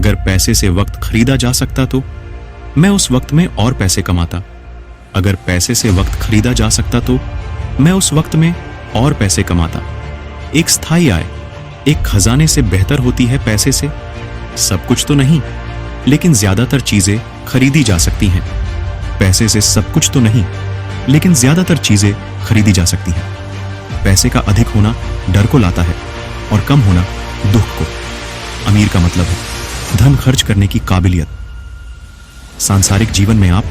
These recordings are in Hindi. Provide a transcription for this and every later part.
अगर पैसे से वक्त खरीदा जा सकता तो मैं उस वक्त में और पैसे कमाता। अगर पैसे से वक्त खरीदा जा सकता तो मैं उस वक्त में और पैसे कमाता। एक स्थायी आय एक खजाने से बेहतर होती है पैसे से। सब कुछ तो नहीं, लेकिन ज्यादातर चीजें खरीदी जा सकती हैं। पैसे से सब कुछ तो नहीं, लेकिन ज्यादातर चीजें खरीदी जा सकती हैं। पैसे का अधिक होना डर को लाता है और कम होना दुख को। अमीर का मतलब है धन खर्च करने की काबिलियत। सांसारिक जीवन में आप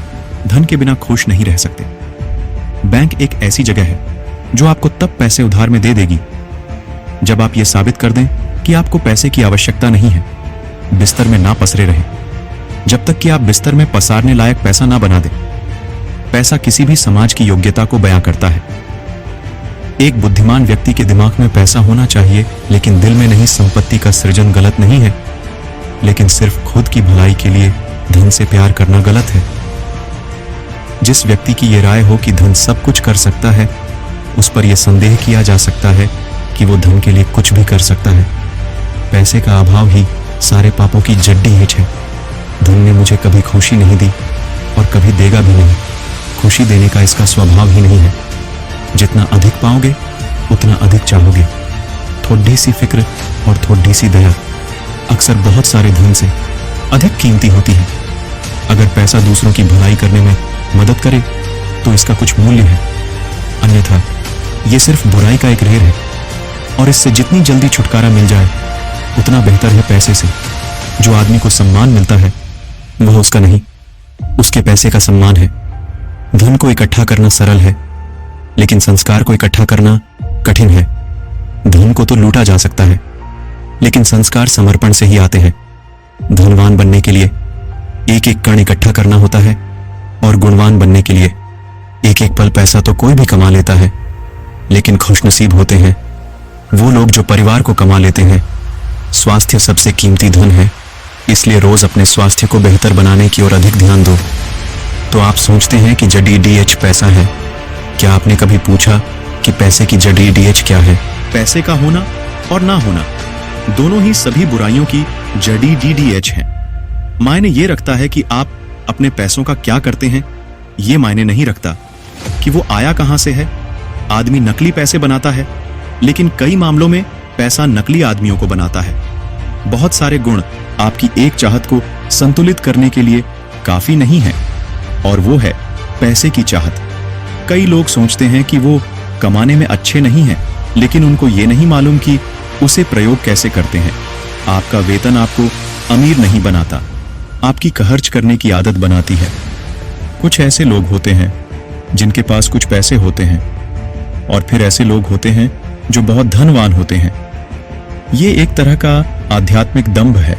धन के बिना खुश नहीं रह सकते। बैंक एक ऐसी जगह है जो आपको तब पैसे उधार में दे देगी जब आप ये साबित कर दें कि आपको पैसे की आवश्यकता नहीं है। बिस्तर में ना पसरे रहें जब तक कि आप बिस्तर में पसारने लायक पैसा ना बना दें। पैसा किसी भी समाज की योग्यता को बयां करता है। एक बुद्धिमान व्यक्ति के दिमाग में पैसा होना चाहिए, लेकिन दिल में नहीं। संपत्ति का सृजन गलत नहीं है, लेकिन सिर्फ खुद की भलाई के लिए धन से प्यार करना गलत है। जिस व्यक्ति की ये राय हो कि धन सब कुछ कर सकता है, उस पर यह संदेह किया जा सकता है कि वो धन के लिए कुछ भी कर सकता है। पैसे का अभाव ही सारे पापों की जड्डी हिच है। धन ने मुझे कभी खुशी नहीं दी और कभी देगा भी नहीं। खुशी देने का इसका स्वभाव ही नहीं है। जितना अधिक पाओगे उतना अधिक चाहोगे। थोड़ी सी फिक्र और थोड़ी सी दया अक्सर बहुत सारे धन से अधिक कीमती होती है। अगर पैसा दूसरों की भलाई करने में मदद करे तो इसका कुछ मूल्य है, अन्यथा यह सिर्फ बुराई का एक ढेर है और इससे जितनी जल्दी छुटकारा मिल जाए उतना बेहतर है। पैसे से जो आदमी को सम्मान मिलता है वह उसका नहीं, उसके पैसे का सम्मान है। धन को इकट्ठा करना सरल है, लेकिन संस्कार को इकट्ठा करना कठिन है। धन को तो लूटा जा सकता है, लेकिन संस्कार समर्पण से ही आते हैं। धनवान बनने के लिए एक एक कण इकट्ठा करना होता है और गुणवान बनने के लिए एक एक पल पैसा तो कोई भी कमा लेता है, लेकिन खुशनसीब होते हैं वो लोग जो परिवार को कमा लेते हैं। स्वास्थ्य सबसे कीमती धन है, इसलिए रोज अपने स्वास्थ्य को बेहतर बनाने की ओर अधिक ध्यान दो। तो आप सोचते हैं कि जड़ी डीएच पैसा है। क्या आपने कभी पूछा कि पैसे की जड़ी डीएच क्या है? पैसे का होना और ना होना दोनों ही सभी बुराइयों की जड़ी डीडीएच है। मायने ये रखता है कि आप अपने पैसों का क्या करते हैं। ये मायने नहीं रखता कि वो आया कहां से है। आदमी नकली पैसे बनाता है, लेकिन कई मामलों में पैसा नकली आदमियों को बनाता है। बहुत सारे गुण आपकी एक चाहत को संतुलित करने के लिए काफी नहीं है, और वो है पैसे की चाहत। कई लोग सोचते हैं कि वो कमाने में अच्छे नहीं हैं, लेकिन उनको ये नहीं मालूम कि उसे प्रयोग कैसे करते हैं। आपका वेतन आपको अमीर नहीं बनाता, आपकी खर्च करने की आदत बनाती है। कुछ ऐसे लोग होते हैं जिनके पास कुछ पैसे होते हैं, और फिर ऐसे लोग होते हैं जो बहुत धनवान होते हैं। ये एक तरह का आध्यात्मिक दंभ है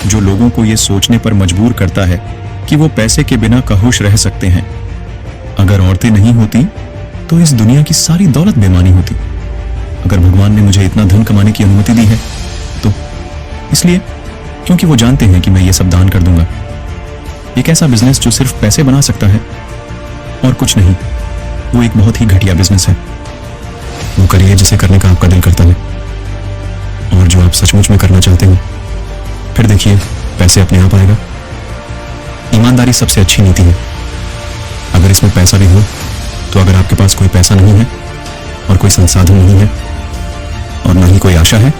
जो लोगों को ये सोचने पर मजबूर करता है कि वो पैसे के बिना कहुश रह सकते हैं। अगर औरतें नहीं होती तो इस दुनिया की सारी दौलत बेमानी होती। अगर भगवान ने मुझे इतना धन कमाने की अनुमति दी है तो इसलिए क्योंकि वो जानते हैं कि मैं ये सब दान कर दूंगा। एक ऐसा बिजनेस जो सिर्फ पैसे बना सकता है और कुछ नहीं, वो एक बहुत ही घटिया बिजनेस है। वो करिए जिसे करने का आपका दिल करता है और जो आप सचमुच में करना चाहते हो, फिर देखिए पैसे अपने आप आएगा। ईमानदारी सबसे अच्छी नीति है। अगर इसमें पैसा भी हो तो अगर आपके पास कोई पैसा नहीं है और कोई संसाधन नहीं है और ना ही कोई आशा है,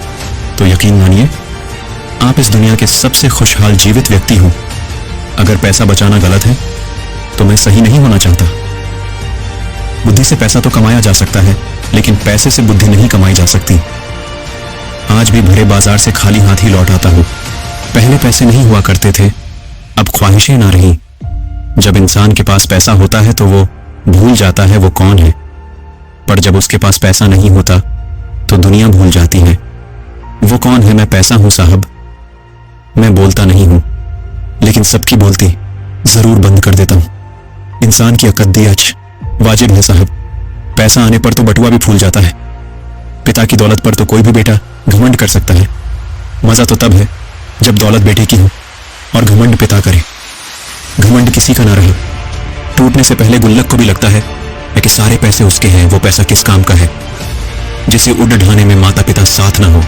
तो यकीन मानिए आप इस दुनिया के सबसे खुशहाल जीवित व्यक्ति हो। अगर पैसा बचाना गलत है तो मैं सही नहीं होना चाहता। बुद्धि से पैसा तो कमाया जा सकता है, लेकिन पैसे से बुद्धि नहीं कमाई जा सकती। आज भी भरे बाजार से खाली हाथ ही लौट आता हूं। पहले पैसे नहीं हुआ करते थे, अब ख्वाहिशें ना रही। जब इंसान के पास पैसा होता है तो वो भूल जाता है वो कौन है, पर जब उसके पास पैसा नहीं होता तो दुनिया भूल जाती है वो कौन है। मैं पैसा हूं साहब, मैं बोलता नहीं हूं, लेकिन सबकी बोलती जरूर बंद कर देता हूं। इंसान की अकद्दियत वाजिब है साहब। पैसा आने पर तो बटुआ भी फूल जाता है। पिता की दौलत पर तो कोई भी बेटा घमंड कर सकता है। मजा तो तब है जब दौलत बेटे की हो और घमंड पिता करे। घमंड किसी का ना रहे। टूटने से पहले गुल्लक को भी लगता है कि सारे पैसे उसके हैं, वो पैसा किस काम का है, जिसे उड़ ढाने में माता पिता साथ ना हो।